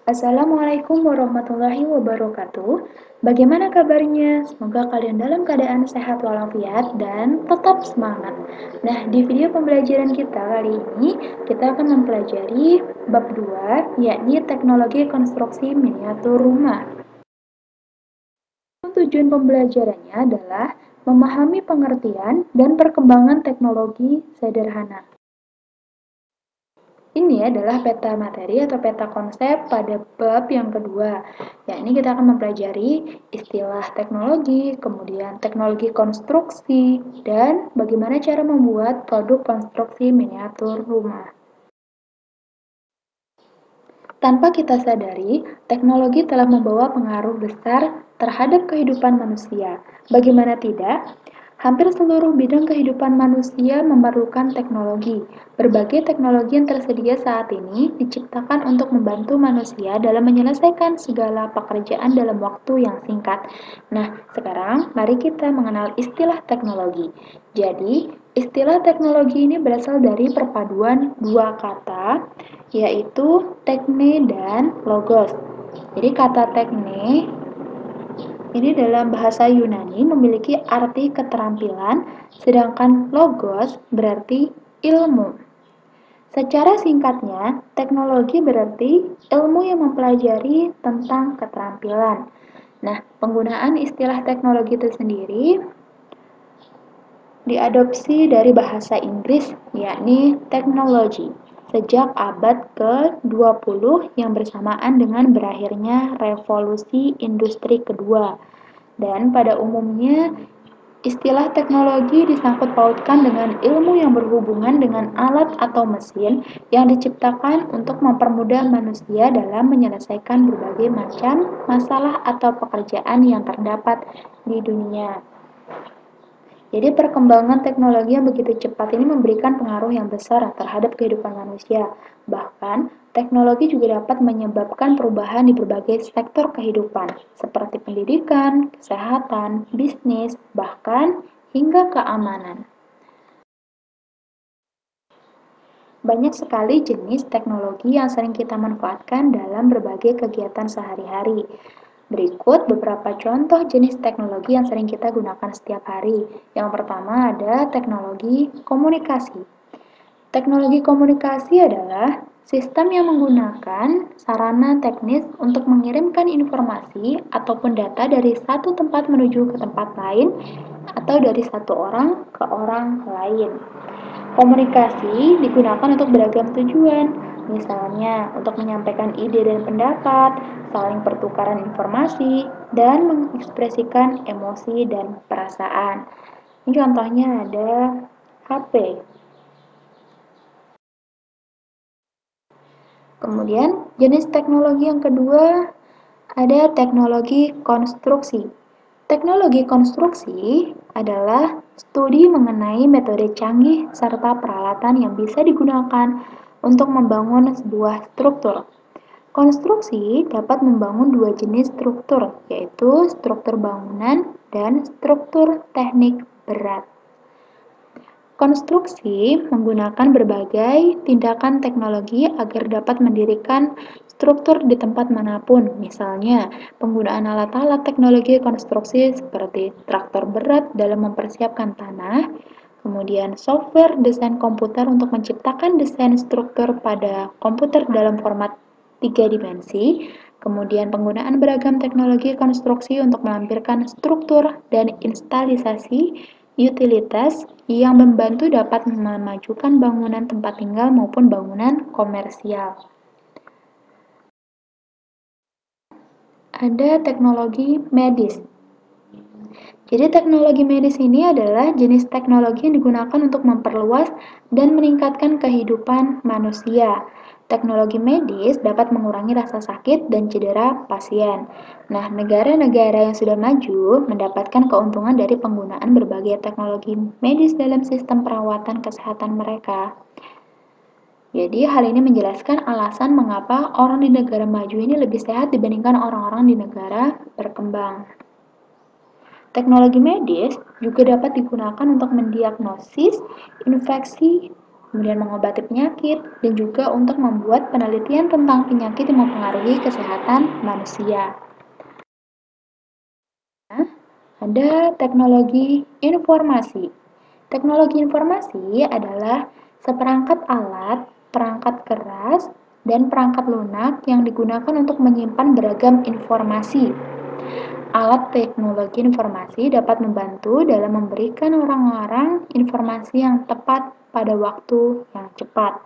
Assalamualaikum warahmatullahi wabarakatuh. Bagaimana kabarnya? Semoga kalian dalam keadaan sehat walafiat dan tetap semangat. Nah, di video pembelajaran kita kali ini, kita akan mempelajari bab 2, yakni teknologi konstruksi miniatur rumah. Tujuan pembelajarannya adalah memahami pengertian dan perkembangan teknologi sederhana. Ini adalah peta materi atau peta konsep pada bab yang kedua, yakni kita akan mempelajari istilah teknologi, kemudian teknologi konstruksi, dan bagaimana cara membuat produk konstruksi miniatur rumah. Tanpa kita sadari, teknologi telah membawa pengaruh besar terhadap kehidupan manusia. Bagaimana tidak? Hampir seluruh bidang kehidupan manusia memerlukan teknologi. Berbagai teknologi yang tersedia saat ini diciptakan untuk membantu manusia dalam menyelesaikan segala pekerjaan dalam waktu yang singkat. Nah, sekarang mari kita mengenal istilah teknologi. Jadi, istilah teknologi ini berasal dari perpaduan dua kata, yaitu tekne dan logos. Jadi kata tekne ini dalam bahasa Yunani memiliki arti keterampilan, sedangkan logos berarti ilmu. Secara singkatnya, teknologi berarti ilmu yang mempelajari tentang keterampilan. Nah, penggunaan istilah teknologi itu sendiri diadopsi dari bahasa Inggris, yakni technology, sejak abad ke-20 yang bersamaan dengan berakhirnya revolusi industri kedua. Dan pada umumnya, istilah teknologi disangkut pautkan dengan ilmu yang berhubungan dengan alat atau mesin yang diciptakan untuk mempermudah manusia dalam menyelesaikan berbagai macam masalah atau pekerjaan yang terdapat di dunia. Jadi perkembangan teknologi yang begitu cepat ini memberikan pengaruh yang besar terhadap kehidupan manusia. Bahkan, teknologi juga dapat menyebabkan perubahan di berbagai sektor kehidupan, seperti pendidikan, kesehatan, bisnis, bahkan hingga keamanan. Banyak sekali jenis teknologi yang sering kita manfaatkan dalam berbagai kegiatan sehari-hari. Berikut beberapa contoh jenis teknologi yang sering kita gunakan setiap hari. Yang pertama ada teknologi komunikasi. Teknologi komunikasi adalah sistem yang menggunakan sarana teknis untuk mengirimkan informasi ataupun data dari satu tempat menuju ke tempat lain atau dari satu orang ke orang lain. Komunikasi digunakan untuk beragam tujuan, misalnya untuk menyampaikan ide dan pendapat, saling pertukaran informasi, dan mengekspresikan emosi dan perasaan. Ini contohnya ada HP. Kemudian, jenis teknologi yang kedua ada teknologi konstruksi. Teknologi konstruksi adalah studi mengenai metode canggih serta peralatan yang bisa digunakan untuk membangun sebuah struktur. Konstruksi dapat membangun dua jenis struktur, yaitu struktur bangunan dan struktur teknik berat. Konstruksi menggunakan berbagai tindakan teknologi agar dapat mendirikan struktur di tempat manapun, misalnya penggunaan alat-alat teknologi konstruksi seperti traktor berat dalam mempersiapkan tanah, kemudian software desain komputer untuk menciptakan desain struktur pada komputer dalam format 3 dimensi, kemudian penggunaan beragam teknologi konstruksi untuk melampirkan struktur dan instalisasi utilitas yang membantu dapat memajukan bangunan tempat tinggal maupun bangunan komersial. Ada teknologi medis. Jadi teknologi medis ini adalah jenis teknologi yang digunakan untuk memperluas dan meningkatkan kehidupan manusia. Teknologi medis dapat mengurangi rasa sakit dan cedera pasien. Nah, negara-negara yang sudah maju mendapatkan keuntungan dari penggunaan berbagai teknologi medis dalam sistem perawatan kesehatan mereka. Jadi, hal ini menjelaskan alasan mengapa orang di negara maju ini lebih sehat dibandingkan orang-orang di negara berkembang. Teknologi medis juga dapat digunakan untuk mendiagnosis infeksi kemudian mengobati penyakit, dan juga untuk membuat penelitian tentang penyakit yang mempengaruhi kesehatan manusia. Ada teknologi informasi. Teknologi informasi adalah seperangkat alat, perangkat keras, dan perangkat lunak yang digunakan untuk menyimpan beragam informasi. Alat teknologi informasi dapat membantu dalam memberikan orang-orang informasi yang tepat pada waktu yang cepat.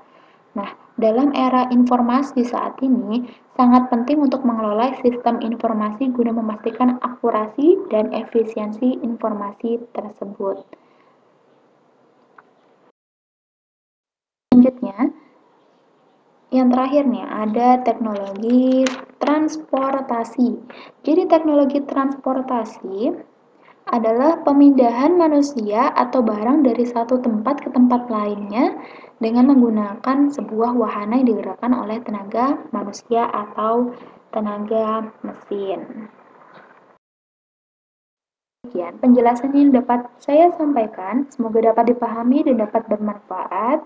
Nah, dalam era informasi saat ini, sangat penting untuk mengelola sistem informasi guna memastikan akurasi dan efisiensi informasi tersebut. Selanjutnya, yang terakhir nih, ada teknologi transportasi. Jadi teknologi transportasi adalah pemindahan manusia atau barang dari satu tempat ke tempat lainnya dengan menggunakan sebuah wahana yang digerakkan oleh tenaga manusia atau tenaga mesin. Sekian penjelasan yang dapat saya sampaikan, semoga dapat dipahami dan dapat bermanfaat.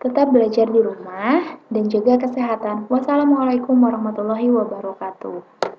Tetap belajar di rumah dan jaga kesehatan. Wassalamualaikum warahmatullahi wabarakatuh.